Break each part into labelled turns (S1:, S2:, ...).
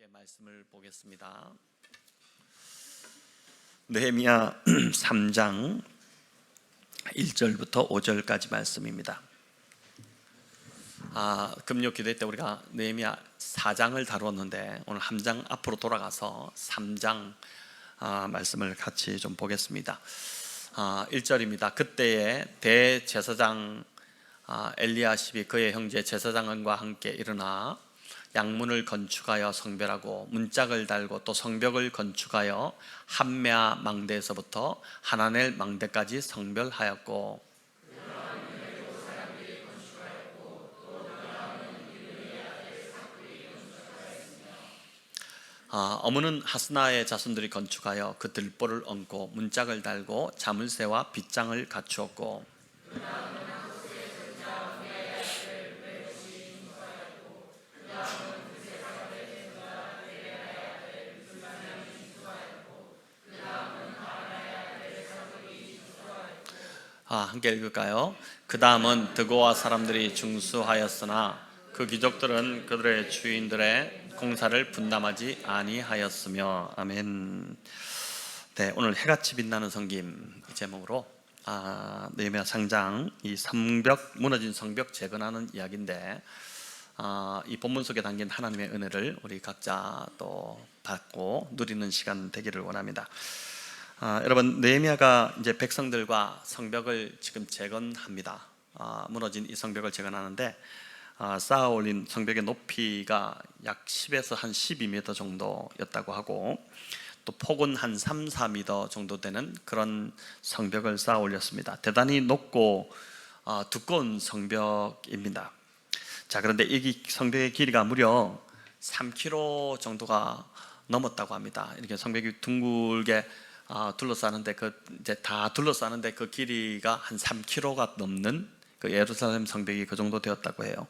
S1: 함께 말씀을 보겠습니다. 느헤미야 3장 1절부터 5절까지 말씀입니다. 금요 기도회 때 우리가 느헤미야 4장을 다루었는데 오늘 한 장 앞으로 돌아가서 3장 말씀을 같이 좀 보겠습니다. 1절입니다. 그때에 대제사장 엘리야십이 그의 형제 제사장과 함께 일어나 양문을 건축하여 성별하고 문짝을 달고 또 성벽을 건축하여 함메아 망대에서부터 하나넬 망대까지 성별하였고, 어문은 하스나의 자손들이 건축하여 그 들보를 얹고 문짝을 달고 자물쇠와 빗장을 갖추었고, 함께 읽을까요? 그 다음은 드고아 사람들이 중수하였으나 그 귀족들은 그들의 주인들의 공사를 분담하지 아니하였으며. 아멘. 네, 오늘 해같이 빛나는 성김 이 제목으로 느헤미야 상장 이 성벽, 무너진 성벽 재건하는 이야기인데, 이 본문 속에 담긴 하나님의 은혜를 우리 각자 또 받고 누리는 시간 되기를 원합니다. 여러분, 느헤미야가 이제 백성들과 성벽을 지금 재건합니다. 무너진 이 성벽을 재건하는데, 쌓아 올린 성벽의 높이가 약 10에서 한 12m 정도였다고 하고, 또 폭은 한 3, 4m 정도 되는 그런 성벽을 쌓아 올렸습니다. 대단히 높고 두꺼운 성벽입니다. 자, 그런데 이 성벽의 길이가 무려 3km 정도가 넘었다고 합니다. 이렇게 성벽이 둥글게 둘러싸는데 이제 다 둘러싸는데 그 길이가 한 3km가 넘는 그 예루살렘 성벽이 그 정도 되었다고 해요.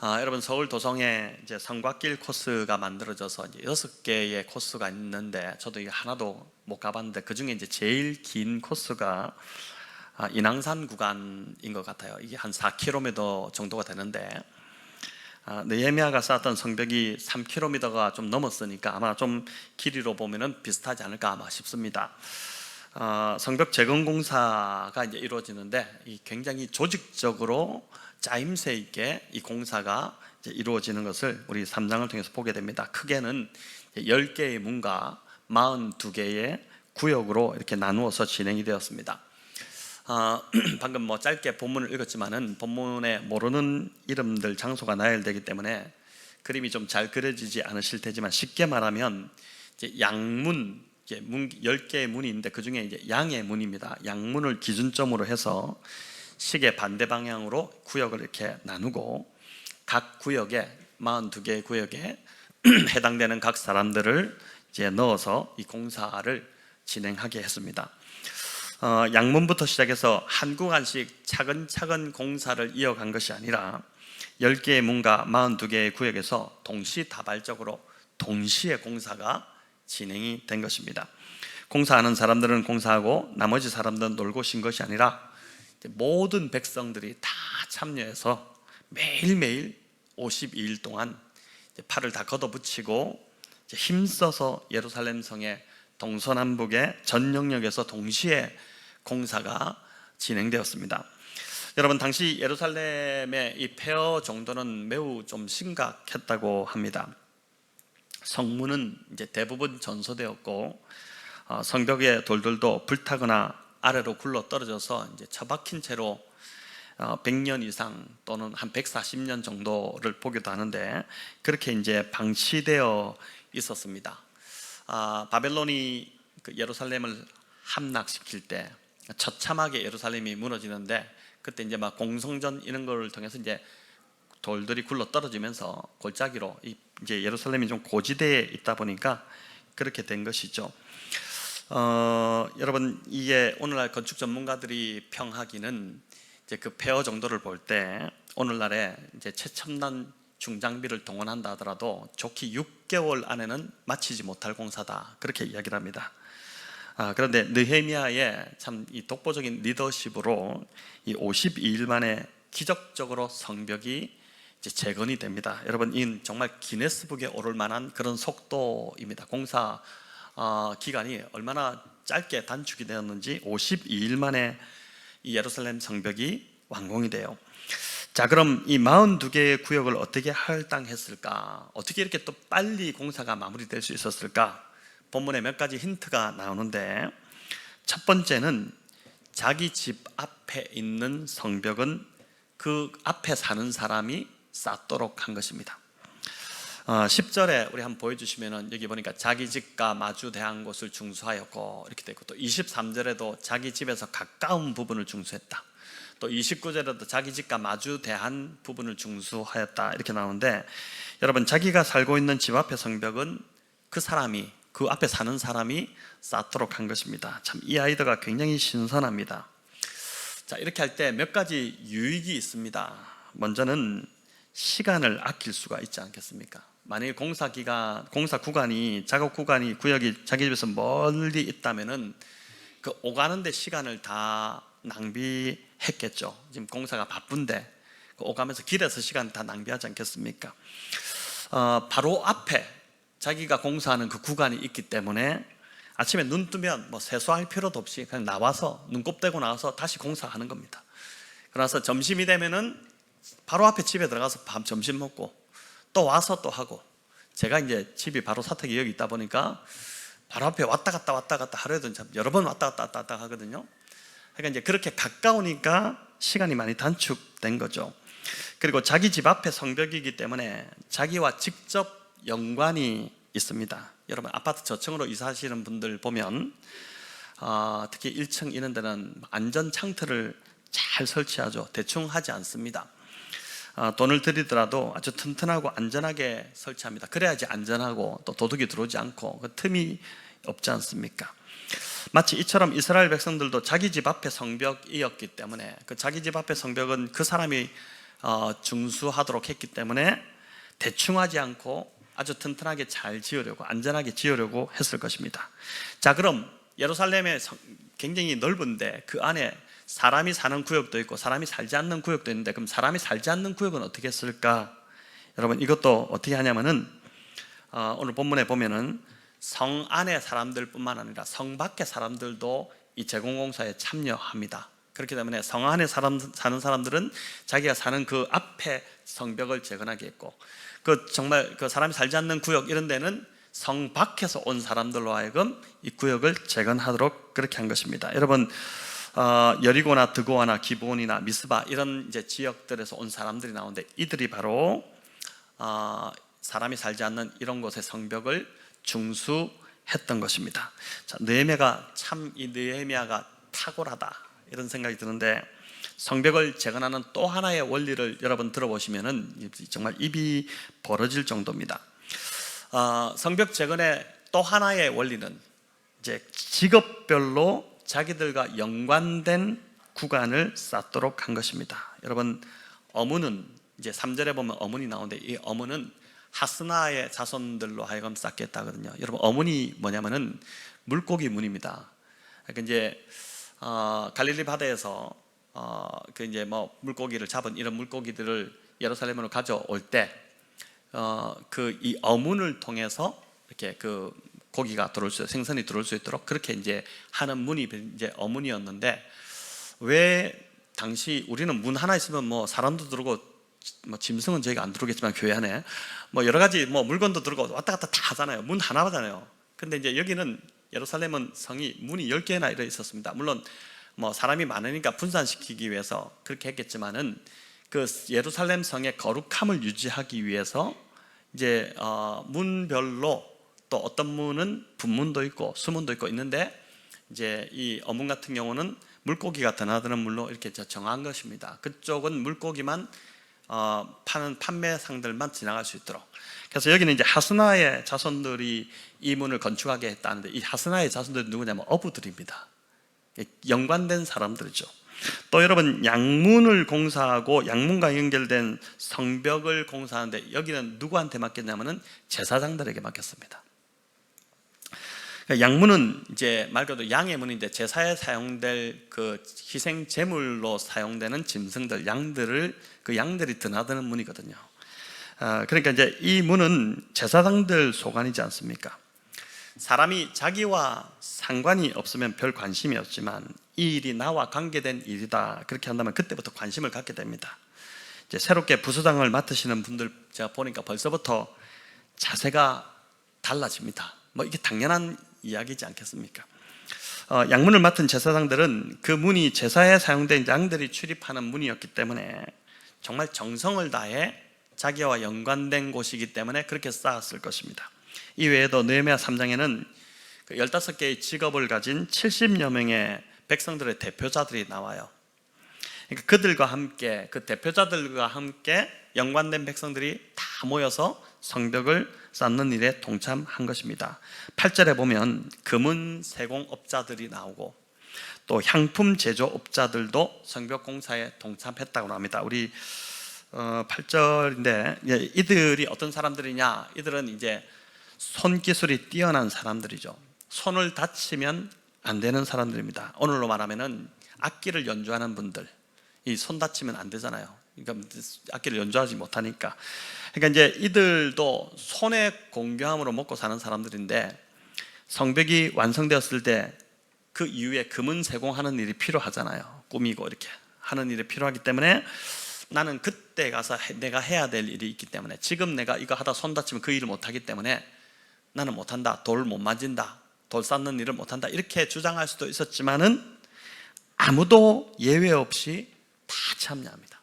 S1: 여러분, 서울 도성에 이제 성곽길 코스가 만들어져서 이제 6개의 코스가 있는데, 저도 이게 하나도 못 가봤는데 그 중에 이제 제일 긴 코스가 인왕산 구간인 것 같아요. 이게 한 4km 정도가 되는데, 느헤미야가 쌓았던 성벽이 3km가 좀 넘었으니까 아마 좀 길이로 보면은 비슷하지 않을까 아마 싶습니다. 성벽 재건 공사가 이제 이루어지는데, 이 굉장히 조직적으로 짜임새 있게 이 공사가 이제 이루어지는 것을 우리 3장을 통해서 보게 됩니다. 크게는 10개의 문과 42개의 구역으로 이렇게 나누어서 진행이 되었습니다. 방금 짧게 본문을 읽었지만은 본문에 모르는 이름들, 장소가 나열되기 때문에 그림이 좀 잘 그려지지 않으실 테지만, 쉽게 말하면 이제 양문, 문 10개의 문이 있는데 그 중에 이제 양의 문입니다. 양문을 기준점으로 해서 시계 반대 방향으로 구역을 이렇게 나누고, 각 구역에 42개의 구역에 해당되는 각 사람들을 이제 넣어서 이 공사를 진행하게 했습니다. 양문부터 시작해서 한 구간씩 차근차근 공사를 이어간 것이 아니라 10개의 문과 42개의 구역에서 동시다발적으로 동시에 공사가 진행이 된 것입니다. 공사하는 사람들은 공사하고 나머지 사람들은 놀고 쉰 것이 아니라 모든 백성들이 다 참여해서 매일매일 52일 동안 팔을 다 걷어붙이고 힘써서 예루살렘 성의 동서남북의 전 영역에서 동시에 공사가 진행되었습니다. 여러분, 당시 예루살렘의 이 폐허 정도는 매우 좀 심각했다고 합니다. 성문은 이제 대부분 전소되었고, 성벽의 돌들도 불타거나 아래로 굴러 떨어져서 이제 처박힌 채로 100년 이상 또는 한 140년 정도를 보기도 하는데, 그렇게 이제 방치되어 있었습니다. 바벨론이 그 예루살렘을 함락시킬 때 처참하게 예루살렘이 무너지는데, 그때 이제 막 공성전 이런 걸 통해서 이제 돌들이 굴러 떨어지면서 골짜기로 이제 예루살렘이 좀 고지대에 있다 보니까 그렇게 된 것이죠. 여러분, 이게 오늘날 건축 전문가들이 평하기는 이제 그 폐허 정도를 볼 때 오늘날에 이제 최첨단 중장비를 동원한다 하더라도 좋게 6개월 안에는 마치지 못할 공사다, 그렇게 이야기를 합니다. 그런데 느헤미야의 참 이 독보적인 리더십으로 이 52일 만에 기적적으로 성벽이 이제 재건이 됩니다. 여러분, 이 정말 기네스북에 오를 만한 그런 속도입니다. 공사 기간이 얼마나 짧게 단축이 되었는지 52일 만에 이 예루살렘 성벽이 완공이 돼요. 자, 그럼 이 42개의 구역을 어떻게 할당했을까? 어떻게 이렇게 또 빨리 공사가 마무리될 수 있었을까? 본문에 몇 가지 힌트가 나오는데, 첫 번째는 자기 집 앞에 있는 성벽은 그 앞에 사는 사람이 쌓도록 한 것입니다. 10절에 우리 한번 보여주시면은, 여기 보니까 자기 집과 마주 대한 곳을 중수하였고 이렇게 되고, 또 23절에도 자기 집에서 가까운 부분을 중수했다. 또 29절에도 자기 집과 마주 대한 부분을 중수하였다 이렇게 나오는데, 여러분, 자기가 살고 있는 집 앞의 성벽은 그 사람이, 그 앞에 사는 사람이 쌓도록 한 것입니다. 참 이 아이디어가 굉장히 신선합니다. 자, 이렇게 할 때 몇 가지 유익이 있습니다. 먼저는 시간을 아낄 수가 있지 않겠습니까? 만약에 공사 구간이, 작업 구간이, 구역이 자기 집에서 멀리 있다면은 그 오가는데 시간을 다 낭비했겠죠. 지금 공사가 바쁜데 오가면서 길에서 시간 다 낭비하지 않겠습니까? 바로 앞에 자기가 공사하는 그 구간이 있기 때문에 아침에 눈 뜨면 뭐 세수할 필요도 없이 그냥 나와서 눈곱 떼고 나와서 다시 공사하는 겁니다. 그래서 점심이 되면은 바로 앞에 집에 들어가서 점심 먹고 또 와서 또 하고, 제가 이제 집이 바로 사택이 여기 있다 보니까 바로 앞에 왔다 갔다 하루에도 여러 번 왔다 갔다 하거든요. 그러니까 이제 그렇게 가까우니까 시간이 많이 단축된 거죠. 그리고 자기 집 앞에 성벽이기 때문에 자기와 직접 연관이 있습니다. 여러분, 아파트 저층으로 이사하시는 분들 보면 특히 1층 이런 데는 안전 창틀을 잘 설치하죠. 대충 하지 않습니다. 돈을 들이더라도 아주 튼튼하고 안전하게 설치합니다. 그래야지 안전하고 또 도둑이 들어오지 않고 그 틈이 없지 않습니까? 마치 이처럼 이스라엘 백성들도 자기 집 앞에 성벽이었기 때문에, 그 자기 집 앞에 성벽은 그 사람이 중수하도록 했기 때문에 대충 하지 않고 아주 튼튼하게 잘 지으려고, 안전하게 지으려고 했을 것입니다. 자, 그럼 예루살렘에 굉장히 넓은데 그 안에 사람이 사는 구역도 있고 사람이 살지 않는 구역도 있는데, 그럼 사람이 살지 않는 구역은 어떻게 했을까? 여러분, 이것도 어떻게 하냐면은 오늘 본문에 보면은 성 안의 사람들 뿐만 아니라 성 밖의 사람들도 이 재건공사에 참여합니다. 그렇기 때문에 성 안에 사는 사람들은 자기가 사는 그 앞에 성벽을 재건하게 했고, 그 정말 그 사람이 살지 않는 구역 이런 데는 성 밖에서 온 사람들로 하여금 이 구역을 재건하도록 그렇게 한 것입니다. 여러분, 여리고나 드고아나 기브온이나 미스바 이런 이제 지역들에서 온 사람들이 나오는데, 이들이 바로 사람이 살지 않는 이런 곳의 성벽을 중수했던 것입니다. 자, 느헤미야가 참, 이 느헤미야가 탁월하다 이런 생각이 드는데, 성벽을 재건하는 또 하나의 원리를 여러분 들어보시면은 정말 입이 벌어질 정도입니다. 성벽 재건의 또 하나의 원리는 이제 직업별로 자기들과 연관된 구간을 쌓도록 한 것입니다. 여러분, 어문은 이제 3절에 보면 어문이 나오는데, 이 어문은 하스나의 자손들로 하여금 쌓게 했다거든요. 여러분, 어문이 뭐냐면은 물고기 문입니다. 그러니까 이제 갈릴리 바다에서 그 이제 뭐 물고기를 잡은 이런 물고기들을 예루살렘으로 가져올 때 그 이 어문을 통해서 이렇게 그 고기가 들어올 수, 생선이 들어올 수 있도록 그렇게 이제 하는 문이 이제 어문이었는데, 왜 당시 우리는 문 하나 있으면 뭐 사람도 들어오고 뭐 짐승은 저희가 안 들어오겠지만 교회 안에 뭐 여러 가지 뭐 물건도 들어오고 왔다 갔다 다 하잖아요. 문 하나잖아요. 근데 이제 여기는 예루살렘은 성이 문이 10개나 이렇게 있었습니다. 물론 뭐 사람이 많으니까 분산시키기 위해서 그렇게 했겠지만은 그 예루살렘 성의 거룩함을 유지하기 위해서 이제 문별로 또 어떤 문은 분문도 있고 수문도 있고 있는데, 이제 이 어문 같은 경우는 물고기가 드나드는 물로 이렇게 정한 것입니다. 그쪽은 물고기만 파는 판매상들만 지나갈 수 있도록. 그래서 여기는 이제 하스나의 자손들이 이 문을 건축하게 했다는데, 이 하스나의 자손들이 누구냐면 어부들입니다. 연관된 사람들이죠. 또 여러분, 양문을 공사하고 양문과 연결된 성벽을 공사하는데, 여기는 누구한테 맡겼냐면은 제사장들에게 맡겼습니다. 양문은 이제 말 그대로 양의 문인데, 제사에 사용될 그 희생 제물로 사용되는 짐승들, 양들을, 그 양들이 드나드는 문이거든요. 그러니까 이제 이 문은 제사장들 소관이지 않습니까? 사람이 자기와 상관이 없으면 별 관심이 없지만 이 일이 나와 관계된 일이다 그렇게 한다면 그때부터 관심을 갖게 됩니다. 이제 새롭게 부서장을 맡으시는 분들 제가 보니까 벌써부터 자세가 달라집니다. 뭐 이게 당연한 이야기지 않겠습니까? 양문을 맡은 제사장들은 그 문이 제사에 사용된 양들이 출입하는 문이었기 때문에 정말 정성을 다해 자기와 연관된 곳이기 때문에 그렇게 쌓았을 것입니다. 이 외에도 느헤미야 3장에는 15개의 직업을 가진 70여 명의 백성들의 대표자들이 나와요. 그러니까 그들과 함께, 그 대표자들과 함께 연관된 백성들이 다 모여서 성벽을 쌓는 일에 동참한 것입니다. 8절에 보면 금은 세공업자들이 나오고 또 향품 제조업자들도 성벽 공사에 동참했다고 합니다. 우리 8절인데 이들이 어떤 사람들이냐? 이들은 이제 손기술이 뛰어난 사람들이죠. 손을 다치면 안 되는 사람들입니다. 오늘로 말하면은 악기를 연주하는 분들, 이 손 다치면 안 되잖아요. 그러니까 악기를 연주하지 못하니까. 그러니까 이제 이들도 손의 공경함으로 먹고 사는 사람들인데 성벽이 완성되었을 때 그 이후에 금은 세공하는 일이 필요하잖아요. 꾸미고 이렇게 하는 일이 필요하기 때문에 나는 그때 가서 내가 해야 될 일이 있기 때문에 지금 내가 이거 하다 손 다치면 그 일을 못하기 때문에 나는 못한다, 돌 못 만진다, 돌 쌓는 일을 못한다 이렇게 주장할 수도 있었지만은 아무도 예외 없이 다 참여합니다.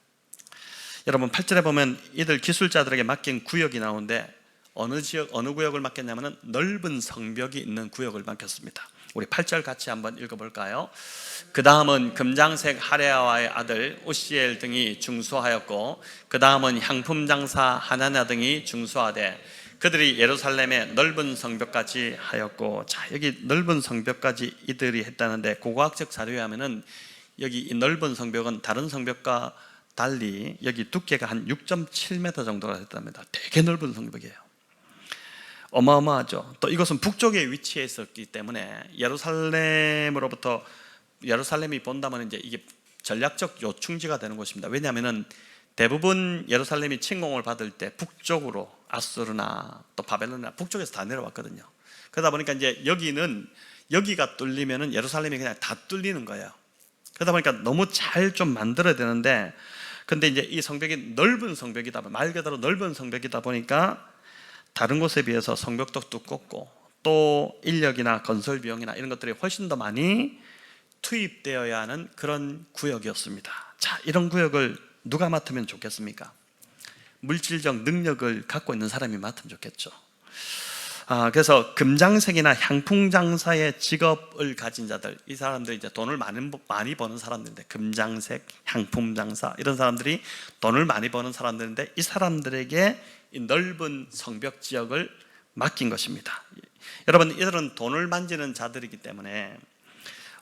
S1: 여러분 8절에 보면 이들 기술자들에게 맡긴 구역이 나오는데 어느 지역, 어느 구역을 맡겼냐면 넓은 성벽이 있는 구역을 맡겼습니다. 우리 8절 같이 한번 읽어볼까요? 그 다음은 금장색 하레아와의 아들 우시엘 등이 중수하였고 그 다음은 향품 장사 하나냐 등이 중수하되 그들이 예루살렘의 넓은 성벽까지 하였고, 자 여기 넓은 성벽까지 이들이 했다는데 고고학적 자료에 하면은 여기 이 넓은 성벽은 다른 성벽과 달리 여기 두께가 한 6.7m 정도가 됐답니다. 되게 넓은 성벽이에요. 어마어마하죠. 또 이것은 북쪽에 위치해 있었기 때문에 예루살렘으로부터 예루살렘이 본다면 이제 이게 전략적 요충지가 되는 곳입니다. 왜냐하면은 대부분 예루살렘이 침공을 받을 때 북쪽으로 아수르나 또 바벨론이나 북쪽에서 다 내려왔거든요. 그러다 보니까 이제 여기가 뚫리면은 예루살렘이 그냥 다 뚫리는 거예요. 그러다 보니까 너무 잘 좀 만들어야 되는데, 근데 이제 이 성벽이 넓은 성벽이다, 말 그대로 넓은 성벽이다 보니까 다른 곳에 비해서 성벽도 두껍고 또 인력이나 건설 비용이나 이런 것들이 훨씬 더 많이 투입되어야 하는 그런 구역이었습니다. 자, 이런 구역을 누가 맡으면 좋겠습니까? 물질적 능력을 갖고 있는 사람이 맡으면 좋겠죠. 그래서 금장색이나 향품 장사의 직업을 가진 자들, 이 사람들이 이제 돈을 많이 버는 사람들인데, 금장색, 향품 장사 이런 사람들이 돈을 많이 버는 사람들인데 이 사람들에게 이 넓은 성벽 지역을 맡긴 것입니다. 여러분, 이들은 돈을 만지는 자들이기 때문에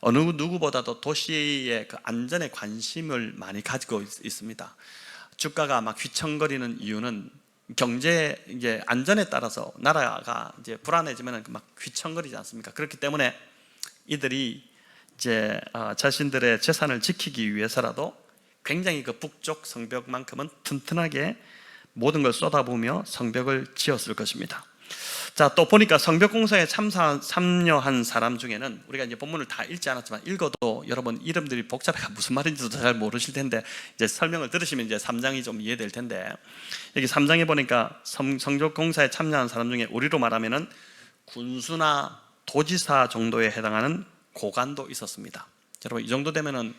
S1: 어느 누구보다도 도시의 그 안전에 관심을 많이 가지고 있습니다. 주가가 막 휘청거리는 이유는 경제 이제 안전에 따라서 나라가 이제 불안해지면 막 휘청거리지 않습니까? 그렇기 때문에 이들이 이제 자신들의 재산을 지키기 위해서라도 굉장히 그 북쪽 성벽만큼은 튼튼하게 모든 걸 쏟아부으며 성벽을 지었을 것입니다. 자, 또 보니까 성벽 공사에 참여한 사람 중에는 우리가 이제 본문을 다 읽지 않았지만 읽어도 여러분 이름들이 복잡해가 무슨 말인지도 잘 모르실 텐데 이제 설명을 들으시면 이제 3장이 좀 이해될 텐데, 여기 3장에 보니까 성벽 공사에 참여한 사람 중에 우리로 말하면은 군수나 도지사 정도에 해당하는 고관도 있었습니다. 여러분, 이 정도 되면은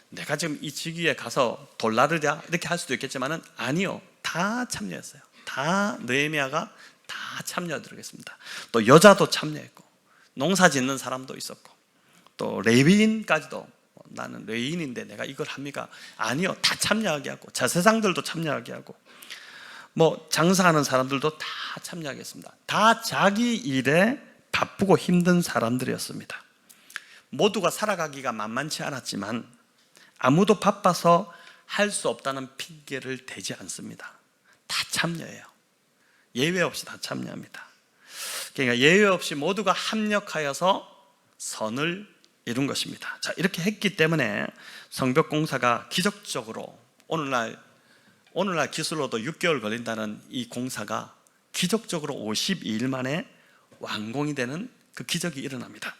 S1: 내가 지금 이 직위에 가서 돌 나르랴 이렇게 할 수도 있겠지만은 아니요, 다 참여했어요. 다 느헤미야가 다 참여하도록했습니다. 또 여자도 참여했고 농사 짓는 사람도 있었고 또 레위인까지도, 나는 레위인인데 내가 이걸 합니까? 아니요, 다 참여하게 하고 제사장들도 참여하게 하고 뭐 장사하는 사람들도 다 참여하게 했습니다. 다 자기 일에 바쁘고 힘든 사람들이었습니다. 모두가 살아가기가 만만치 않았지만 아무도 바빠서 할 수 없다는 핑계를 대지 않습니다. 다 참여해요. 예외 없이 다 참여합니다. 그러니까 예외 없이 모두가 합력하여서 선을 이룬 것입니다. 자, 이렇게 했기 때문에 성벽 공사가 기적적으로 오늘 오늘날 기술로도 6개월 걸린다는 이 공사가 기적적으로 52일 만에 완공이 되는 그 기적이 일어납니다.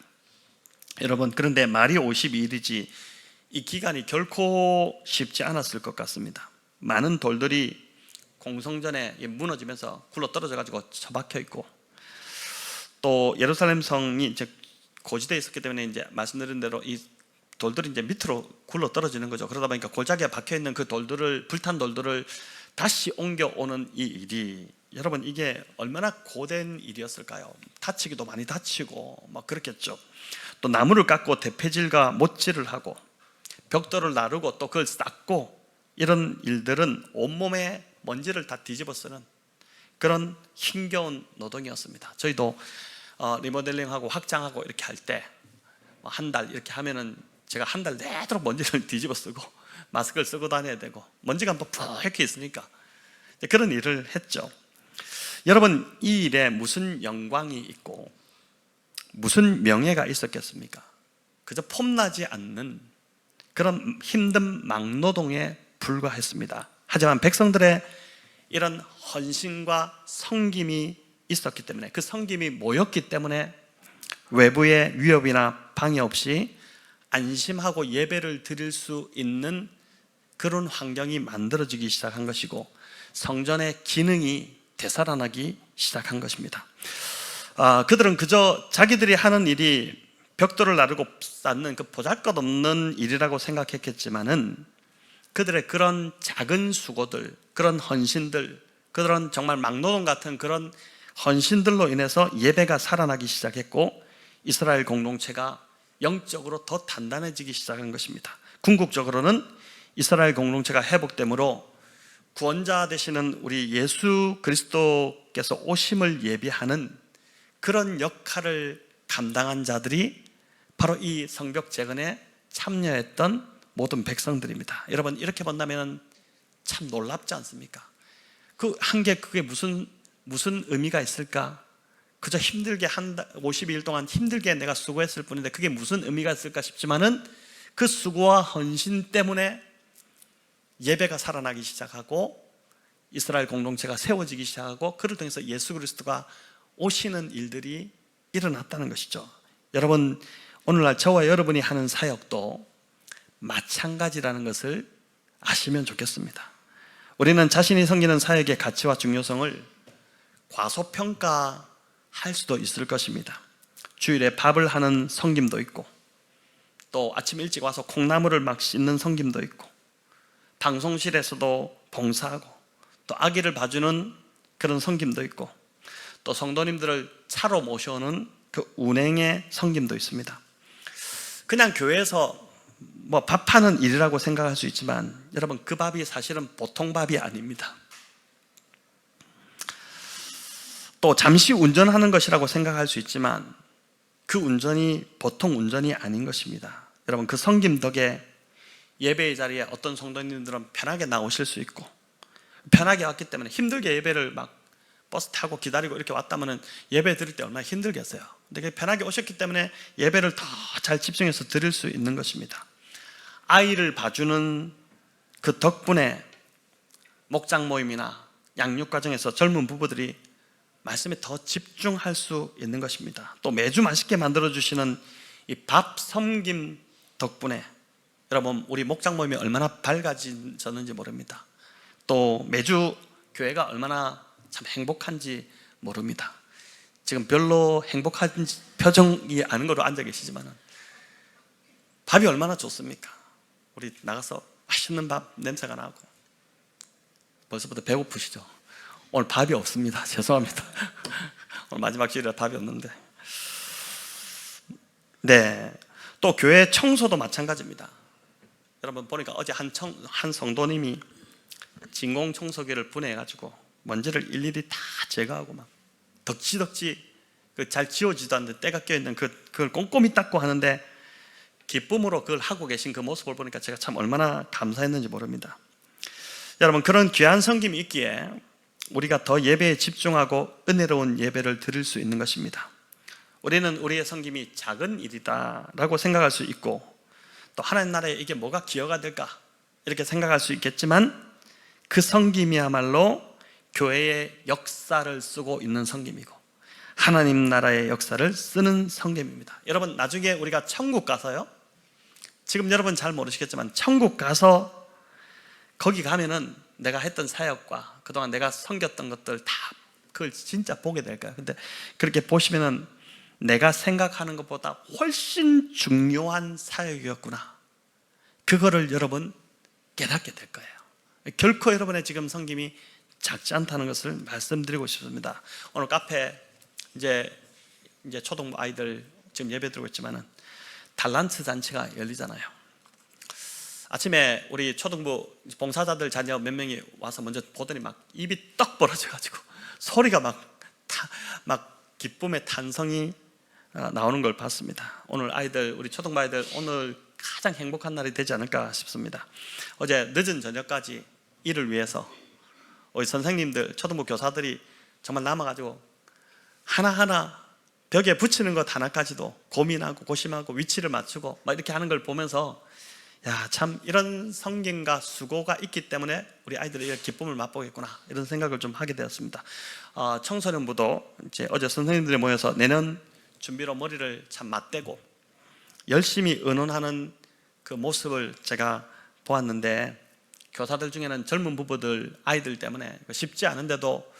S1: 여러분, 그런데 말이 52일이지 이 기간이 결코 쉽지 않았을 것 같습니다. 많은 돌들이 공성전에 무너지면서 굴러 떨어져 가지고 처박혀 있고, 또 예루살렘 성이 이제 고지대에 있었기 때문에 이제 말씀드린 대로 이 돌들이 이제 밑으로 굴러 떨어지는 거죠. 그러다 보니까 골짜기에 박혀 있는 그 돌들을, 불탄 돌들을 다시 옮겨오는 이 일이, 여러분, 이게 얼마나 고된 일이었을까요? 다치기도 많이 다치고 막 그렇겠죠. 또 나무를 깎고 대패질과 못질을 하고 벽돌을 나르고 또 그걸 쌓고, 이런 일들은 온몸에 먼지를 다 뒤집어 쓰는 그런 힘겨운 노동이었습니다. 저희도 리모델링하고 확장하고 이렇게 할 때 한 달 이렇게 하면은 제가 한 달 내도록 먼지를 뒤집어 쓰고 마스크를 쓰고 다녀야 되고, 먼지가 한번 푹 있으니까 그런 일을 했죠. 여러분, 이 일에 무슨 영광이 있고 무슨 명예가 있었겠습니까? 그저 폼나지 않는 그런 힘든 막노동에 불과했습니다. 하지만 백성들의 이런 헌신과 섬김이 있었기 때문에, 그 섬김이 모였기 때문에 외부의 위협이나 방해 없이 안심하고 예배를 드릴 수 있는 그런 환경이 만들어지기 시작한 것이고, 성전의 기능이 되살아나기 시작한 것입니다. 그들은 그저 자기들이 하는 일이 벽돌을 나르고 쌓는 그 보잘것없는 일이라고 생각했겠지만은, 그들의 그런 작은 수고들, 그런 헌신들, 그런 정말 막노동 같은 그런 헌신들로 인해서 예배가 살아나기 시작했고, 이스라엘 공동체가 영적으로 더 단단해지기 시작한 것입니다. 궁극적으로는 이스라엘 공동체가 회복됨으로 구원자 되시는 우리 예수 그리스도께서 오심을 예비하는 그런 역할을 감당한 자들이 바로 이 성벽 재건에 참여했던 모든 백성들입니다. 여러분, 이렇게 본다면 참 놀랍지 않습니까? 그 한 게 그게 무슨 의미가 있을까? 그저 힘들게 52일 동안 힘들게 내가 수고했을 뿐인데 그게 무슨 의미가 있을까 싶지만은, 그 수고와 헌신 때문에 예배가 살아나기 시작하고 이스라엘 공동체가 세워지기 시작하고, 그를 통해서 예수 그리스도가 오시는 일들이 일어났다는 것이죠. 여러분, 오늘날 저와 여러분이 하는 사역도 마찬가지라는 것을 아시면 좋겠습니다. 우리는 자신이 섬기는 사역의 가치와 중요성을 과소평가할 수도 있을 것입니다. 주일에 밥을 하는 섬김도 있고, 또 아침 일찍 와서 콩나물을 막 씻는 섬김도 있고, 방송실에서도 봉사하고, 또 아기를 봐주는 그런 섬김도 있고, 또 성도님들을 차로 모셔오는 그 운행의 섬김도 있습니다. 그냥 교회에서 밥하는 일이라고 생각할 수 있지만, 여러분, 그 밥이 사실은 보통 밥이 아닙니다. 또 잠시 운전하는 것이라고 생각할 수 있지만, 그 운전이 보통 운전이 아닌 것입니다. 여러분, 그 섬김 덕에 예배의 자리에 어떤 성도님들은 편하게 나오실 수 있고, 편하게 왔기 때문에, 힘들게 예배를 막 버스 타고 기다리고 이렇게 왔다면 예배 드릴 때 얼마나 힘들겠어요. 근데 편하게 오셨기 때문에 예배를 더 잘 집중해서 드릴 수 있는 것입니다. 아이를 봐주는 그 덕분에 목장 모임이나 양육 과정에서 젊은 부부들이 말씀에 더 집중할 수 있는 것입니다. 또 매주 맛있게 만들어주시는 이 밥 섬김 덕분에 여러분, 우리 목장 모임이 얼마나 밝아졌는지 모릅니다. 또 매주 교회가 얼마나 참 행복한지 모릅니다. 지금 별로 행복한 표정이 아닌 걸로 앉아 계시지만, 밥이 얼마나 좋습니까? 우리 나가서 맛있는 밥 냄새가 나고 벌써부터 배고프시죠? 오늘 밥이 없습니다. 죄송합니다. 오늘 마지막 주일이라 밥이 없는데. 네, 또 교회 청소도 마찬가지입니다. 여러분 보니까 어제 한 성도님이 진공 청소기를 분해해가지고 먼지를 일일이 다 제거하고 막 덕지덕지 잘 지워지도 않는데 때가 껴있는 그걸 꼼꼼히 닦고 하는데, 기쁨으로 그걸 하고 계신 그 모습을 보니까 제가 참 얼마나 감사했는지 모릅니다. 여러분, 그런 귀한 섬김이 있기에 우리가 더 예배에 집중하고 은혜로운 예배를 드릴 수 있는 것입니다. 우리는 우리의 섬김이 작은 일이다라고 생각할 수 있고, 또 하나님 나라에 이게 뭐가 기여가 될까 이렇게 생각할 수 있겠지만, 그 섬김이야말로 교회의 역사를 쓰고 있는 섬김이고 하나님 나라의 역사를 쓰는 섬김입니다. 여러분, 나중에 우리가 천국 가서요, 지금 여러분 잘 모르시겠지만 천국 가서 거기 가면은 내가 했던 사역과 그동안 내가 섬겼던 것들 다 그걸 진짜 보게 될 거예요. 근데 그렇게 보시면은 내가 생각하는 것보다 훨씬 중요한 사역이었구나, 그거를 여러분 깨닫게 될 거예요. 결코 여러분의 지금 섬김이 작지 않다는 것을 말씀드리고 싶습니다. 오늘 카페 이제 초등부 아이들 지금 예배 드리고 있지만은 달란트 잔치가 열리잖아요. 아침에 우리 초등부 봉사자들 자녀 몇 명이 와서 먼저 보더니 막 입이 떡 벌어져가지고 소리가 막 기쁨의 탄성이 나오는 걸 봤습니다. 오늘 아이들, 우리 초등부 아이들 오늘 가장 행복한 날이 되지 않을까 싶습니다. 어제 늦은 저녁까지 이를 위해서 우리 선생님들, 초등부 교사들이 정말 남아가지고 하나하나 벽에 붙이는 것 하나까지도 고민하고 고심하고 위치를 맞추고 막 이렇게 하는 걸 보면서 야, 참 이런 성김과 수고가 있기 때문에 우리 아이들이 이런 기쁨을 맛보겠구나, 이런 생각을 좀 하게 되었습니다. 청소년부도 이제 어제 선생님들이 모여서 내년 준비로 머리를 참 맞대고 열심히 의논하는 그 모습을 제가 보았는데, 교사들 중에는 젊은 부부들 아이들 때문에 쉽지 않은데도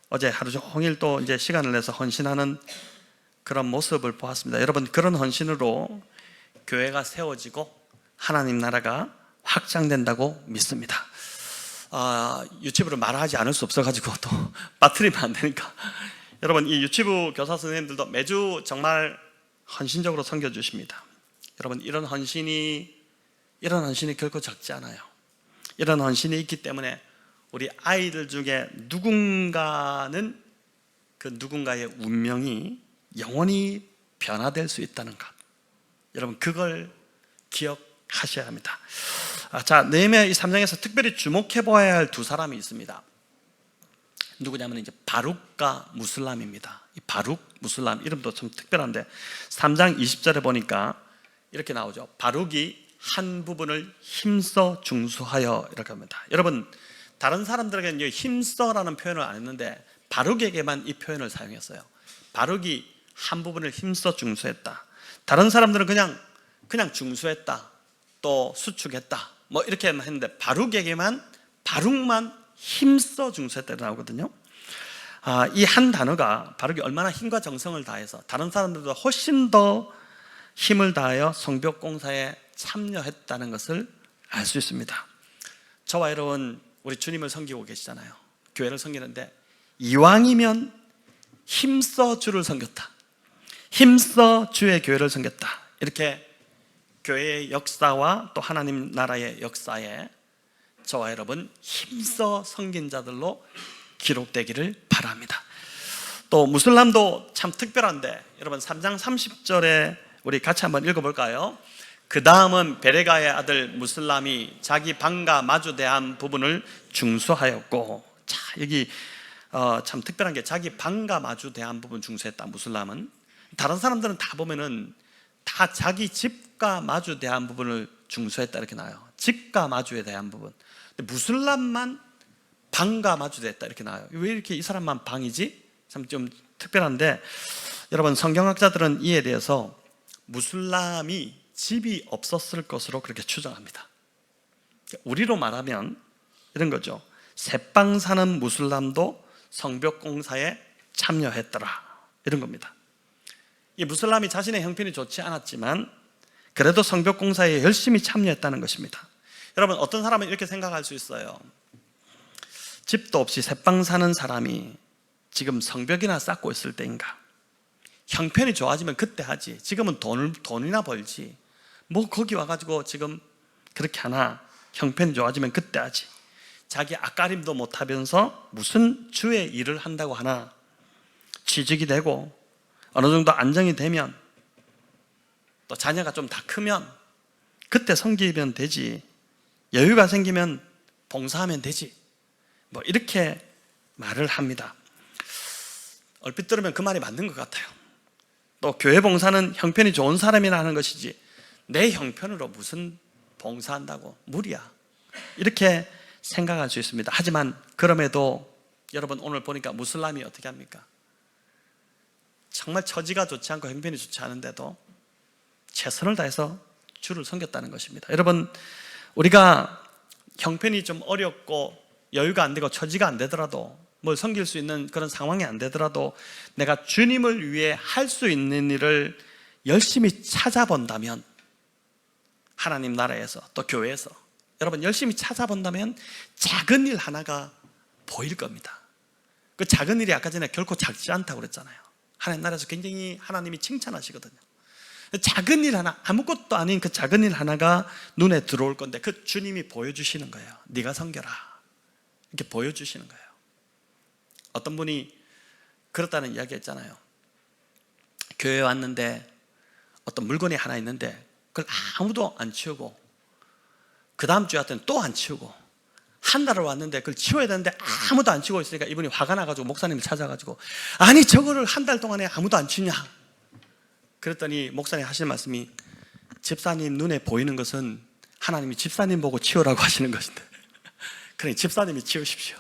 S1: 어제 하루 종일 또 이제 시간을 내서 헌신하는 그런 모습을 보았습니다. 여러분, 그런 헌신으로 교회가 세워지고 하나님 나라가 확장된다고 믿습니다. 유치부를 말하지 않을 수 없어가지고 또 빠뜨리면 안 되니까 여러분, 이 유치부 교사 선생님들도 매주 정말 헌신적으로 섬겨주십니다. 여러분, 이런 헌신이 결코 적지 않아요. 이런 헌신이 있기 때문에 우리 아이들 중에 누군가는 그 누군가의 운명이 영원히 변화될 수 있다는 것, 여러분 그걸 기억하셔야 합니다. 자, 느헤미야 이 3장에서 특별히 주목해 보아야 할 두 사람이 있습니다. 누구냐면 이제 바룩과 무슬람입니다. 이 바룩, 무슬람 이름도 좀 특별한데 3장 20절에 보니까 이렇게 나오죠. 바룩이 한 부분을 힘써 중수하여, 이렇게 합니다. 여러분, 다른 사람들에게는 힘써라는 표현을 안 했는데 바룩에게만 이 표현을 사용했어요. 바룩이 한 부분을 힘써 중수했다. 다른 사람들은 그냥 중수했다, 또 수축했다, 뭐 이렇게만 했는데 바룩만 힘써 중수했다 나오거든요. 이 한 단어가 바룩이 얼마나 힘과 정성을 다해서 다른 사람들보다 훨씬 더 힘을 다하여 성벽 공사에 참여했다는 것을 알 수 있습니다. 저와 여러분, 우리 주님을 섬기고 계시잖아요. 교회를 섬기는데 이왕이면 힘써 주를 섬겼다, 힘써 주의 교회를 섬겼다, 이렇게 교회의 역사와 또 하나님 나라의 역사에 저와 여러분 힘써 섬긴 자들로 기록되기를 바랍니다. 또 무슬람도 참 특별한데 여러분 3장 30절에 우리 같이 한번 읽어볼까요? 그 다음은 베레가의 아들 무슬람이 자기 방과 마주대한 부분을 중수하였고, 자, 여기 참 특별한 게 자기 방과 마주대한 부분 중수했다. 무슬람은 다른 사람들은 다 보면은 다 자기 집과 마주대한 부분을 중수했다 이렇게 나와요. 집과 마주에 대한 부분. 근데 무슬람만 방과 마주됐다 이렇게 나와요. 왜 이렇게 이 사람만 방이지? 참 좀 특별한데, 여러분 성경학자들은 이에 대해서 무슬람이 집이 없었을 것으로 그렇게 추정합니다. 우리로 말하면 이런 거죠. 새빵 사는 무슬람도 성벽 공사에 참여했더라, 이런 겁니다. 이 무슬람이 자신의 형편이 좋지 않았지만 그래도 성벽 공사에 열심히 참여했다는 것입니다. 여러분, 어떤 사람은 이렇게 생각할 수 있어요. 집도 없이 새빵 사는 사람이 지금 성벽이나 쌓고 있을 때인가? 형편이 좋아지면 그때 하지, 지금은 돈이나 벌지, 뭐 거기 와가지고 지금 그렇게 하나? 형편이 좋아지면 그때 하지, 자기 앞가림도 못하면서 무슨 주의 일을 한다고 하나? 취직이 되고 어느 정도 안정이 되면 또 자녀가 좀 다 크면 그때 섬기면 되지, 여유가 생기면 봉사하면 되지, 뭐 이렇게 말을 합니다. 얼핏 들으면 그 말이 맞는 것 같아요. 또 교회 봉사는 형편이 좋은 사람이나 하는 것이지 내 형편으로 무슨 봉사한다고, 무리야, 이렇게 생각할 수 있습니다. 하지만 그럼에도 여러분 오늘 보니까 무슬람이 어떻게 합니까? 정말 처지가 좋지 않고 형편이 좋지 않은데도 최선을 다해서 주를 섬겼다는 것입니다. 여러분, 우리가 형편이 좀 어렵고 여유가 안 되고 처지가 안 되더라도, 뭘 섬길 수 있는 그런 상황이 안 되더라도 내가 주님을 위해 할 수 있는 일을 열심히 찾아본다면, 하나님 나라에서 또 교회에서 여러분 열심히 찾아본다면 작은 일 하나가 보일 겁니다. 그 작은 일이 아까 전에 결코 작지 않다고 그랬잖아요. 하나님 나라에서 굉장히 하나님이 칭찬하시거든요. 작은 일 하나, 아무것도 아닌 그 작은 일 하나가 눈에 들어올 건데 그 주님이 보여주시는 거예요. 네가 섬겨라, 이렇게 보여주시는 거예요. 어떤 분이 그렇다는 이야기 했잖아요. 교회에 왔는데 어떤 물건이 하나 있는데 그걸 아무도 안 치우고, 그 다음 주에 왔더니 또 안 치우고, 한 달을 왔는데 그걸 치워야 되는데 아무도 안 치우고 있으니까 이분이 화가 나가지고 목사님을 찾아가지고, 아니 저거를 한 달 동안에 아무도 안 치우냐. 그랬더니 목사님 하시는 말씀이, 집사님 눈에 보이는 것은 하나님이 집사님 보고 치우라고 하시는 것인데 그러니 집사님이 치우십시오.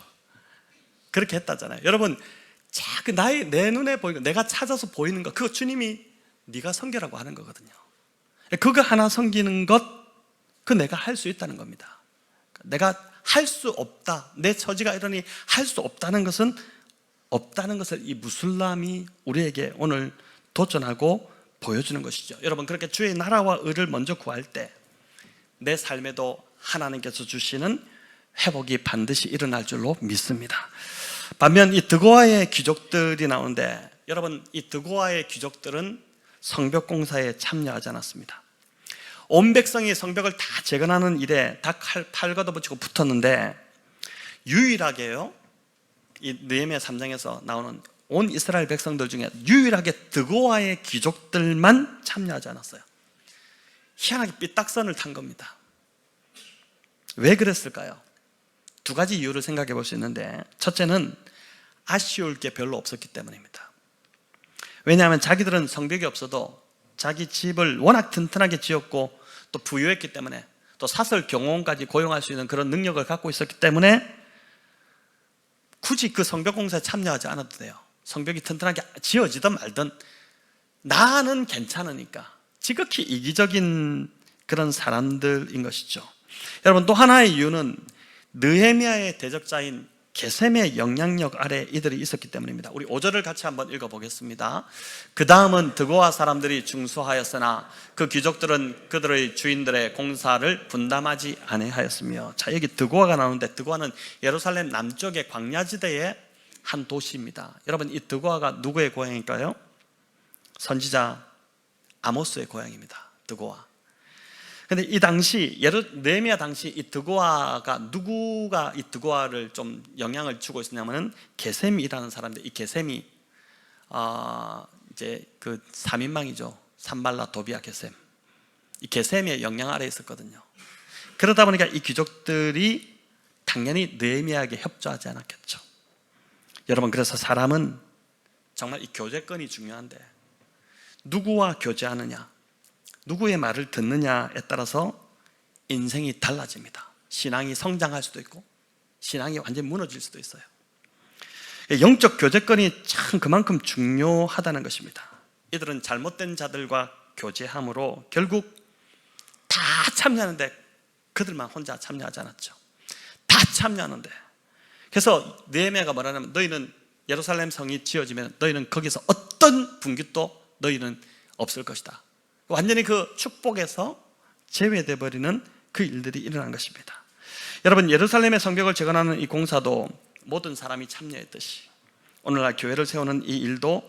S1: 그렇게 했다잖아요. 여러분, 내 눈에 보이는 거, 내가 찾아서 보이는 거, 그거 주님이 네가 섬기라고 하는 거거든요. 그거 하나 섬기는 것, 그 내가 할 수 있다는 겁니다. 내가 할 수 없다, 내 처지가 이러니 할 수 없다는 것은 없다는 것을 이 무슬람이 우리에게 오늘 도전하고 보여주는 것이죠. 여러분, 그렇게 주의 나라와 의를 먼저 구할 때 내 삶에도 하나님께서 주시는 회복이 반드시 일어날 줄로 믿습니다. 반면 이 드고아의 귀족들이 나오는데, 여러분 이 드고아의 귀족들은 성벽 공사에 참여하지 않았습니다. 온 백성이 성벽을 다 재건하는 일에 다 팔 걷어붙이고 붙었는데, 유일하게요, 이 느헤미야 3장에서 나오는 온 이스라엘 백성들 중에 유일하게 드고아의 귀족들만 참여하지 않았어요. 희한하게 삐딱선을 탄 겁니다. 왜 그랬을까요? 두 가지 이유를 생각해 볼 수 있는데, 첫째는 아쉬울 게 별로 없었기 때문입니다. 왜냐하면 자기들은 성벽이 없어도 자기 집을 워낙 튼튼하게 지었고 또 부유했기 때문에, 또 사설 경호원까지 고용할 수 있는 그런 능력을 갖고 있었기 때문에 굳이 그 성벽 공사에 참여하지 않아도 돼요. 성벽이 튼튼하게 지어지든 말든 나는 괜찮으니까. 지극히 이기적인 그런 사람들인 것이죠. 여러분, 또 하나의 이유는 느헤미야의 대적자인 게셈의 영향력 아래 이들이 있었기 때문입니다. 우리 5절을 같이 한번 읽어보겠습니다. 그 다음은 드고아 사람들이 중수하였으나 그 귀족들은 그들의 주인들의 공사를 분담하지 아니하였으며. 자, 여기 드고아가 나오는데, 드고아는 예루살렘 남쪽의 광야지대의 한 도시입니다. 여러분, 이 드고아가 누구의 고향일까요? 선지자 아모스의 고향입니다. 드고아. 근데 이 당시 느헤미야 당시 이 드고아가, 누구가 이 드고아를 좀 영향을 주고 있었냐면은 게셈이라는 사람인데, 이 게셈이 이제 그 3인방이죠. 산발라, 도비아, 게셈. 이 게셈의 영향 아래에 있었거든요. 그러다 보니까 이 귀족들이 당연히 느헤미야에게 협조하지 않았겠죠. 여러분, 그래서 사람은 정말 이 교제권이 중요한데, 누구와 교제하느냐, 누구의 말을 듣느냐에 따라서 인생이 달라집니다. 신앙이 성장할 수도 있고 신앙이 완전히 무너질 수도 있어요. 영적 교제권이 참 그만큼 중요하다는 것입니다. 이들은 잘못된 자들과 교제함으로 결국 다 참여하는데 그들만 혼자 참여하지 않았죠. 다 참여하는데, 그래서 느헤미야가 뭐라냐면, 너희는 예루살렘 성이 지어지면 너희는 거기서 어떤 분깃도 너희는 없을 것이다. 완전히 그 축복에서 제외돼 버리는 그 일들이 일어난 것입니다. 여러분, 예루살렘의 성벽을 재건하는 이 공사도 모든 사람이 참여했듯이 오늘날 교회를 세우는 이 일도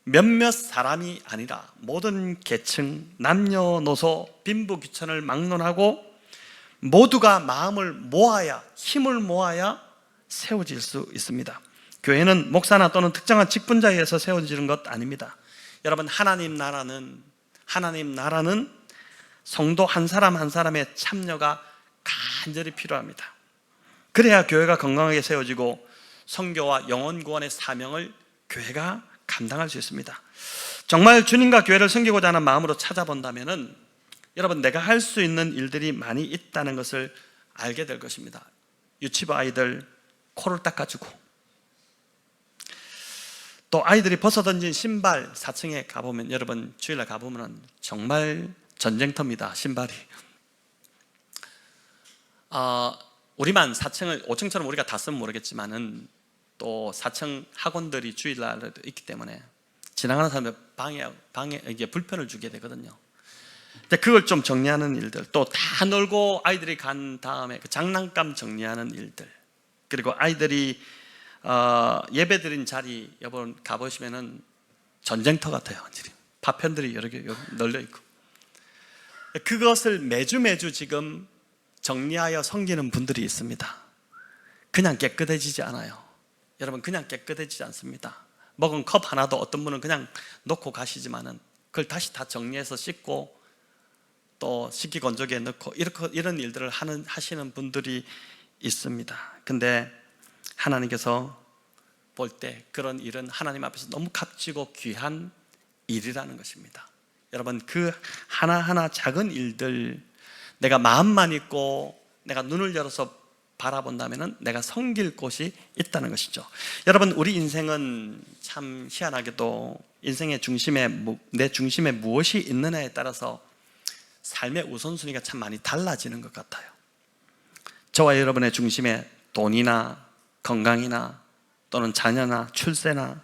S1: 몇몇 사람이 아니라 모든 계층, 남녀노소, 빈부귀천을 막론하고 모두가 마음을 모아야, 힘을 모아야 세워질 수 있습니다. 교회는 목사나 또는 특정한 직분자에 의해서 세워지는 것 아닙니다. 여러분, 하나님 나라는 성도 한 사람 한 사람의 참여가 간절히 필요합니다. 그래야 교회가 건강하게 세워지고 선교와 영혼 구원의 사명을 교회가 감당할 수 있습니다. 정말 주님과 교회를 섬기고자 하는 마음으로 찾아본다면은 여러분, 내가 할 수 있는 일들이 많이 있다는 것을 알게 될 것입니다. 유치부 아이들 코를 닦아주고, 또 아이들이 벗어던진 신발 4층에 가보면, 여러분 주일날 가보면 정말 전쟁터입니다. 신발이. 우리만 4층을 5층처럼 우리가 다 쓰면 모르겠지만은 또 4층 학원들이 주일날에도 있기 때문에 지나가는 사람들 방에 이게 불편을 주게 되거든요. 근데 그걸 좀 정리하는 일들, 또 다 놀고 아이들이 간 다음에 그 장난감 정리하는 일들, 그리고 아이들이 예배드린 자리 여러분 가보시면은 전쟁터 같아요. 파편들이 여러 개 널려 있고, 그것을 매주 지금 정리하여 섬기는 분들이 있습니다. 그냥 깨끗해지지 않아요. 여러분, 그냥 깨끗해지지 않습니다. 먹은 컵 하나도 어떤 분은 그냥 놓고 가시지만은 그걸 다시 다 정리해서 씻고 또 식기건조기에 넣고 이런 일들을 하시는 분들이 있습니다. 근데 하나님께서 볼 때 그런 일은 하나님 앞에서 너무 값지고 귀한 일이라는 것입니다. 여러분, 그 하나하나 작은 일들, 내가 마음만 있고 내가 눈을 열어서 바라본다면 내가 섬길 곳이 있다는 것이죠. 여러분, 우리 인생은 참 희한하게도 인생의 중심에, 내 중심에 무엇이 있느냐에 따라서 삶의 우선순위가 참 많이 달라지는 것 같아요. 저와 여러분의 중심에 돈이나 건강이나 또는 자녀나 출세나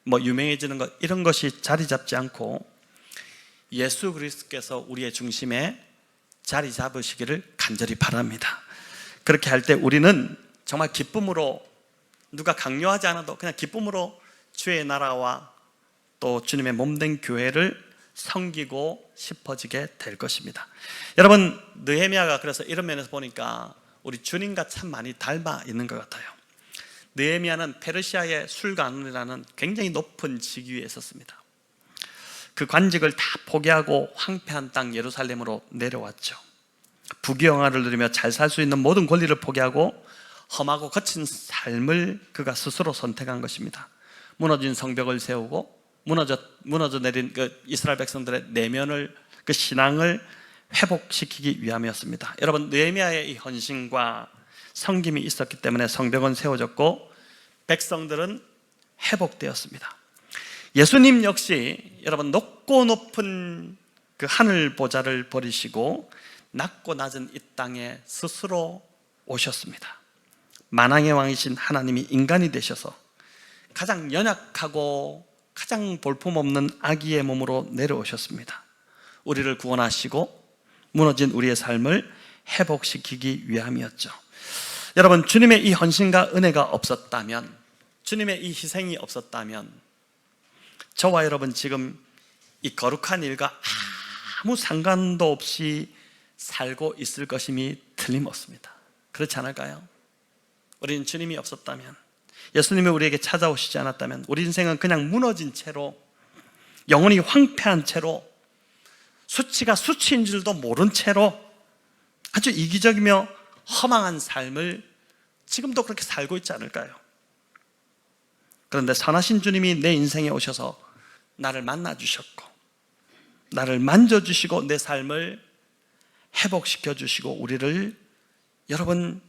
S1: 유명해지는 것, 이런 것이 자리 잡지 않고 예수 그리스도께서 우리의 중심에 자리 잡으시기를 간절히 바랍니다. 그렇게 할 때 우리는 정말 기쁨으로, 누가 강요하지 않아도 그냥 기쁨으로 주의 나라와 또 주님의 몸된 교회를 섬기고 싶어지게 될 것입니다. 여러분, 느헤미야가 그래서 이런 면에서 보니까 우리 주님과 참 많이 닮아 있는 것 같아요. 느헤미야는 페르시아의 술관원이라는 굉장히 높은 직위에 있었습니다. 그 관직을 다 포기하고 황폐한 땅 예루살렘으로 내려왔죠. 부귀영화를 누리며 잘 살 수 있는 모든 권리를 포기하고 험하고 거친 삶을 그가 스스로 선택한 것입니다. 무너진 성벽을 세우고 무너져 내린 그 이스라엘 백성들의 내면을, 그 신앙을 회복시키기 위함이었습니다. 여러분, 느헤미야의 이 헌신과 섬김이 있었기 때문에 성벽은 세워졌고 백성들은 회복되었습니다. 예수님 역시 여러분, 높고 높은 그 하늘 보좌를 버리시고 낮고 낮은 이 땅에 스스로 오셨습니다. 만왕의 왕이신 하나님이 인간이 되셔서 가장 연약하고 가장 볼품없는 아기의 몸으로 내려오셨습니다. 우리를 구원하시고 무너진 우리의 삶을 회복시키기 위함이었죠. 여러분, 주님의 이 헌신과 은혜가 없었다면, 주님의 이 희생이 없었다면 저와 여러분 지금 이 거룩한 일과 아무 상관도 없이 살고 있을 것임이 틀림없습니다. 그렇지 않을까요? 우리는 주님이 없었다면, 예수님이 우리에게 찾아오시지 않았다면 우리 인생은 그냥 무너진 채로, 영혼이 황폐한 채로, 수치가 수치인 줄도 모른 채로 아주 이기적이며 허망한 삶을 지금도 그렇게 살고 있지 않을까요? 그런데 선하신 주님이 내 인생에 오셔서 나를 만나주셨고 나를 만져주시고 내 삶을 회복시켜 주시고 우리를 여러분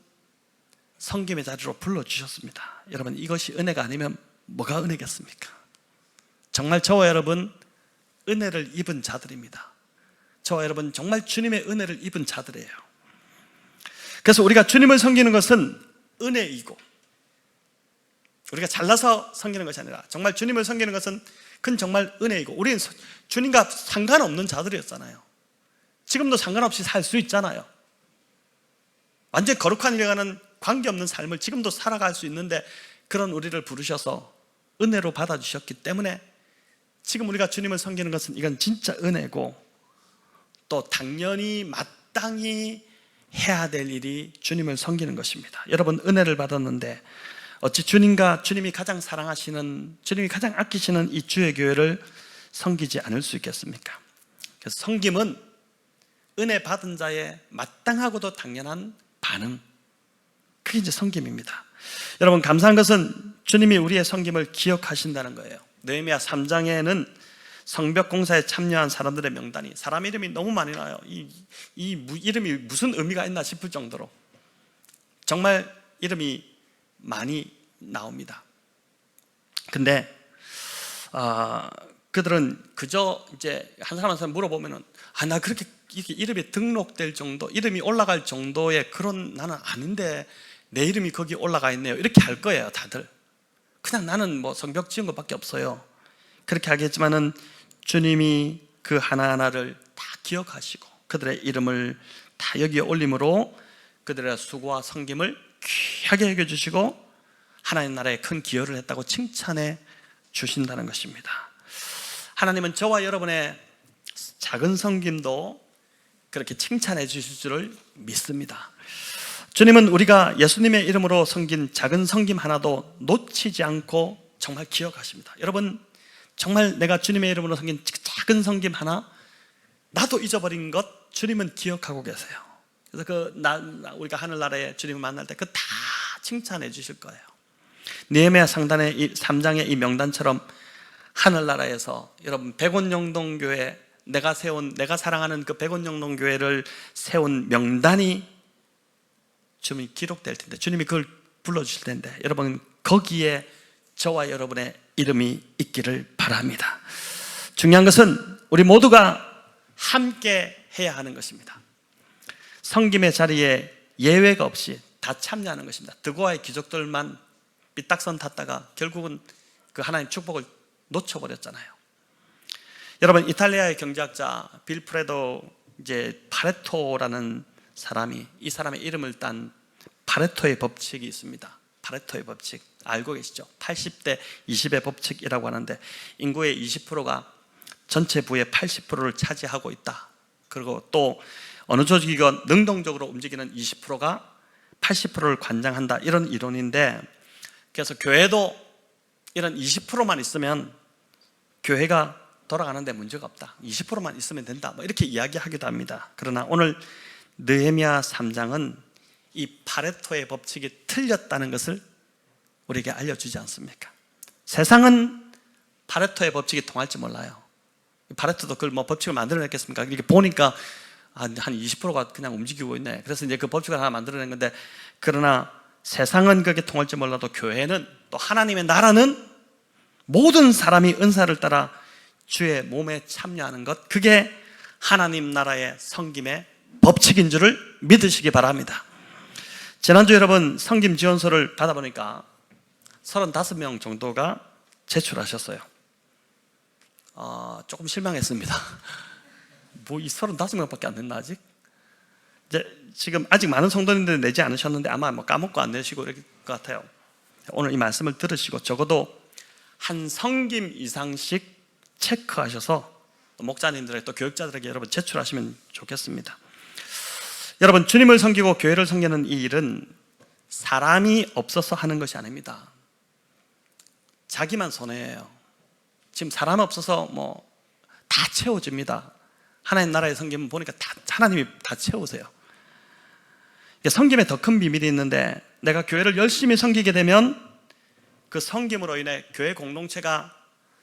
S1: 섬김의 자리로 불러주셨습니다. 여러분, 이것이 은혜가 아니면 뭐가 은혜겠습니까? 정말 저와 여러분 은혜를 입은 자들입니다. 저와 여러분 정말 주님의 은혜를 입은 자들이에요. 그래서 우리가 주님을 섬기는 것은 은혜이고, 우리가 잘나서 섬기는 것이 아니라 정말 주님을 섬기는 것은 그건 정말 은혜이고, 우리는 주님과 상관없는 자들이었잖아요. 지금도 상관없이 살 수 있잖아요. 완전 거룩한 일과는 관계없는 삶을 지금도 살아갈 수 있는데 그런 우리를 부르셔서 은혜로 받아주셨기 때문에 지금 우리가 주님을 섬기는 것은 이건 진짜 은혜고, 또 당연히 마땅히 해야 될 일이 주님을 섬기는 것입니다. 여러분, 은혜를 받았는데 어찌 주님이 가장 사랑하시는, 주님이 가장 아끼시는 이 주의 교회를 섬기지 않을 수 있겠습니까? 그래서 섬김은 은혜 받은 자의 마땅하고도 당연한 반응, 그게 이제 섬김입니다. 여러분, 감사한 것은 주님이 우리의 섬김을 기억하신다는 거예요. 느헤미야 3장에는 성벽 공사에 참여한 사람들의 명단이, 사람 이름이 너무 많이 나와요. 이 이름이 무슨 의미가 있나 싶을 정도로 정말 이름이 많이 나옵니다. 근데 그들은 그저 이제 한 사람한테 물어보면은 나 그렇게 이름이 등록될 정도, 이름이 올라갈 정도의 그런 나는 아닌데 내 이름이 거기 올라가 있네요, 이렇게 할 거예요. 다들 그냥 나는 뭐 성벽 지은 것밖에 없어요, 그렇게 하겠지만은 주님이 그 하나하나를 다 기억하시고 그들의 이름을 다 여기에 올림으로 그들의 수고와 섬김을 귀하게 여겨주시고 하나님 나라에 큰 기여를 했다고 칭찬해 주신다는 것입니다. 하나님은 저와 여러분의 작은 섬김도 그렇게 칭찬해 주실 줄을 믿습니다. 주님은 우리가 예수님의 이름으로 섬긴 작은 섬김 하나도 놓치지 않고 정말 기억하십니다. 여러분, 정말 내가 주님의 이름으로 섬긴 작은 섬김 하나, 나도 잊어버린 것 주님은 기억하고 계세요. 그래서 우리가 하늘나라에 주님을 만날 때 그 다 칭찬해 주실 거예요. 느헤미야 상단의 3장의 이 명단처럼 하늘나라에서 여러분 백원영동교회, 내가 사랑하는 그 백원영동교회를 세운 명단이 주님이 기록될 텐데, 주님이 그걸 불러주실 텐데, 여러분 거기에 저와 여러분의 이름이 있기를 바랍니다. 중요한 것은 우리 모두가 함께 해야 하는 것입니다. 섬김의 자리에 예외가 없이 다 참여하는 것입니다. 드고아의 귀족들만 삐딱선 탔다가 결국은 그 하나님 축복을 놓쳐버렸잖아요. 여러분, 이탈리아의 경제학자 빌프레도 파레토라는 사람이, 이 사람의 이름을 딴 파레토의 법칙이 있습니다. 파레토의 법칙 알고 계시죠? 80대 20의 법칙이라고 하는데, 인구의 20%가 전체 부의 80%를 차지하고 있다. 그리고 또 어느 조직이건 능동적으로 움직이는 20%가 80%를 관장한다, 이런 이론인데, 그래서 교회도 이런 20%만 있으면 교회가 돌아가는데 문제가 없다, 20%만 있으면 된다, 이렇게 이야기하기도 합니다. 그러나 오늘 느헤미야 3장은 이 파레토의 법칙이 틀렸다는 것을 우리에게 알려주지 않습니까? 세상은 파레토의 법칙이 통할지 몰라요. 파레토도 그걸 법칙을 만들어냈겠습니까? 이렇게 보니까 한 20%가 그냥 움직이고 있네, 그래서 이제 그 법칙을 하나 만들어낸 건데, 그러나 세상은 그게 통할지 몰라도 교회는, 또 하나님의 나라는 모든 사람이 은사를 따라 주의 몸에 참여하는 것, 그게 하나님 나라의 섬김의 법칙인 줄을 믿으시기 바랍니다. 지난주 여러분 섬김 지원서를 받아보니까 35명 정도가 제출하셨어요. 조금 실망했습니다. 이 35명밖에 안 됐나 아직? 지금 아직 많은 성도님들이 내지 않으셨는데 아마 까먹고 안 내시고 이럴 것 같아요. 오늘 이 말씀을 들으시고 적어도 한 섬김 이상씩 체크하셔서 목자님들에게, 또 교육자들에게 여러분 제출하시면 좋겠습니다. 여러분, 주님을 섬기고 교회를 섬기는 이 일은 사람이 없어서 하는 것이 아닙니다. 자기만 손해예요. 지금 사람 없어서 다 채워집니다. 하나님 나라의 섬김은 보니까 하나님이 다 채우세요. 섬김에 더 큰 비밀이 있는데, 내가 교회를 열심히 섬기게 되면 그 섬김으로 인해 교회 공동체가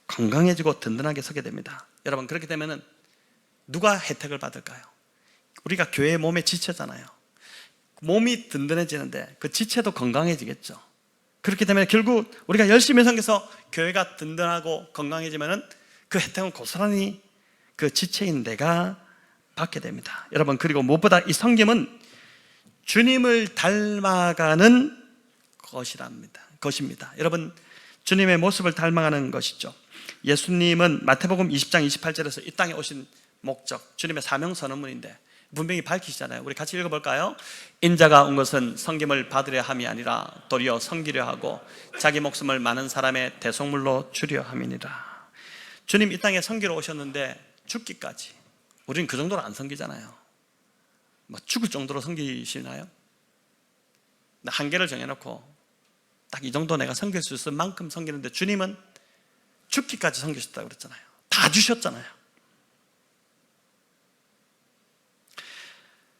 S1: 건강해지고 든든하게 서게 됩니다. 여러분, 그렇게 되면은 누가 혜택을 받을까요? 우리가 교회의 몸의 지체잖아요. 몸이 든든해지는데 그 지체도 건강해지겠죠. 그렇게 되면 결국 우리가 열심히 섬겨서 교회가 든든하고 건강해지면은 그 혜택은 고스란히 그 지체인 내가 받게 됩니다. 여러분, 그리고 무엇보다 이 섬김은 주님을 닮아가는 것입니다. 여러분, 주님의 모습을 닮아가는 것이죠. 예수님은 마태복음 20장 28절에서 이 땅에 오신 목적, 주님의 사명 선언문인데 분명히 밝히시잖아요. 우리 같이 읽어볼까요? 인자가 온 것은 섬김을 받으려 함이 아니라 도리어 섬기려 하고 자기 목숨을 많은 사람의 대속물로 주려 함이니라. 주님 이 땅에 섬기러 오셨는데 죽기까지. 우리는 그 정도로 안 섬기잖아요. 죽을 정도로 섬기시나요? 한계를 정해놓고 딱 이 정도 내가 섬길 수 있을 만큼 섬기는데, 주님은 죽기까지 섬기셨다고 그랬잖아요. 다 주셨잖아요.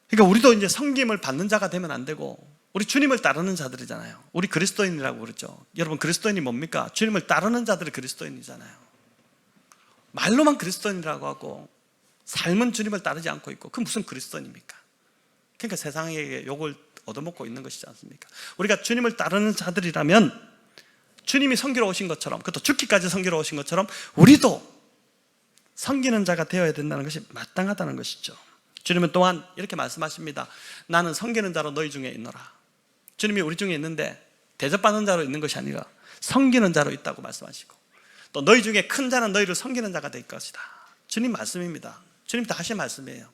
S1: 그러니까 우리도 이제 섬김을 받는 자가 되면 안 되고, 우리 주님을 따르는 자들이잖아요. 우리 그리스도인이라고 그러죠. 여러분, 그리스도인이 뭡니까? 주님을 따르는 자들이 그리스도인이잖아요. 말로만 그리스도인이라고 하고 삶은 주님을 따르지 않고 있고, 그건 무슨 그리스도인입니까? 그러니까 세상에게 욕을
S2: 얻어먹고 있는 것이지 않습니까? 우리가 주님을 따르는 자들이라면 주님이 섬기러 오신 것처럼, 그것도 죽기까지 섬기러 오신 것처럼 우리도 섬기는 자가 되어야 된다는 것이 마땅하다는 것이죠. 주님은 또한 이렇게 말씀하십니다. 나는 섬기는 자로 너희 중에 있노라. 주님이 우리 중에 있는데 대접받는 자로 있는 것이 아니라 섬기는 자로 있다고 말씀하시고, 또 너희 중에 큰 자는 너희를 섬기는 자가 될 것이다. 주님 말씀입니다. 주님 다 하신 말씀이에요.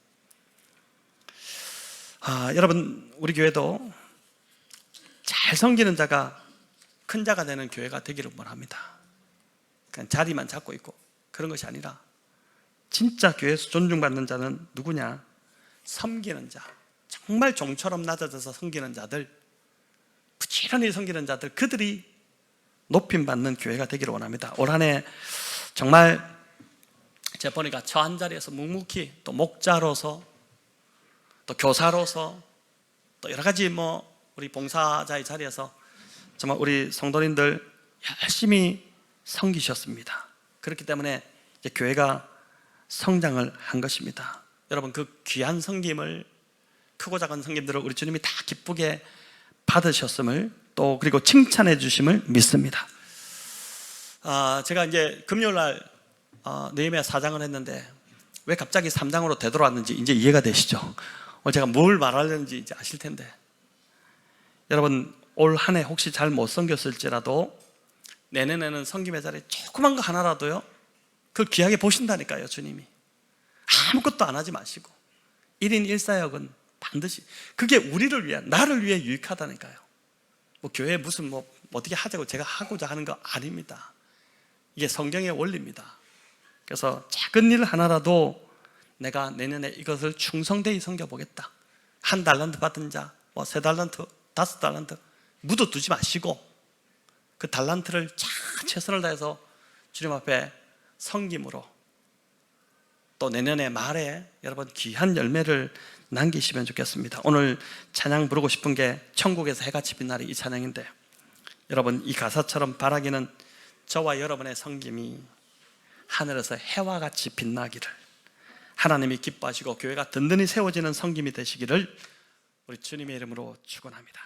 S2: 여러분, 우리 교회도 잘 섬기는 자가 큰 자가 되는 교회가 되기를 원합니다. 그냥 자리만 잡고 있고 그런 것이 아니라 진짜 교회에서 존중받는 자는 누구냐? 섬기는 자, 정말 종처럼 낮아져서 섬기는 자들, 부지런히 섬기는 자들, 그들이 높임받는 교회가 되기를 원합니다. 올 한 해 정말 제가 보니까 저 한 자리에서 묵묵히 또 목자로서 또 교사로서 또 여러 가지 우리 봉사자의 자리에서 정말 우리 성도님들 열심히 섬기셨습니다. 그렇기 때문에 이제 교회가 성장을 한 것입니다. 여러분, 그 귀한 섬김을, 크고 작은 섬김들을 우리 주님이 다 기쁘게 받으셨음을, 또 그리고 칭찬해 주심을 믿습니다. 제가 이제 금요일날 느헤미야 4장을 했는데 왜 갑자기 3장으로 되돌아왔는지 이제 이해가 되시죠? 오늘 제가 뭘 말하려는지 이제 아실 텐데, 여러분, 올 한 해 혹시 잘 못 섬겼을지라도 내년에는 섬김의 자리에 조그만 거 하나라도요, 그걸 귀하게 보신다니까요. 주님이 아무것도 안 하지 마시고 1인 1사역은 반드시, 그게 우리를 위한, 나를 위해 유익하다니까요. 교회에 무슨 어떻게 하자고 제가 하고자 하는 거 아닙니다. 이게 성경의 원리입니다. 그래서 작은 일 하나라도 내가 내년에 이것을 충성되이 섬겨보겠다. 1달란트 받은 자, 3달란트, 5달란트 묻어두지 마시고 그 달란트를 최선을 다해서 주님 앞에 섬김으로 또 내년의 말에 여러분 귀한 열매를 남기시면 좋겠습니다. 오늘 찬양 부르고 싶은 게 천국에서 해같이 빛나리, 이 찬양인데, 여러분, 이 가사처럼 바라기는 저와 여러분의 섬김이 하늘에서 해와 같이 빛나기를, 하나님이 기뻐하시고 교회가 든든히 세워지는 섬김이 되시기를 우리 주님의 이름으로 축원합니다.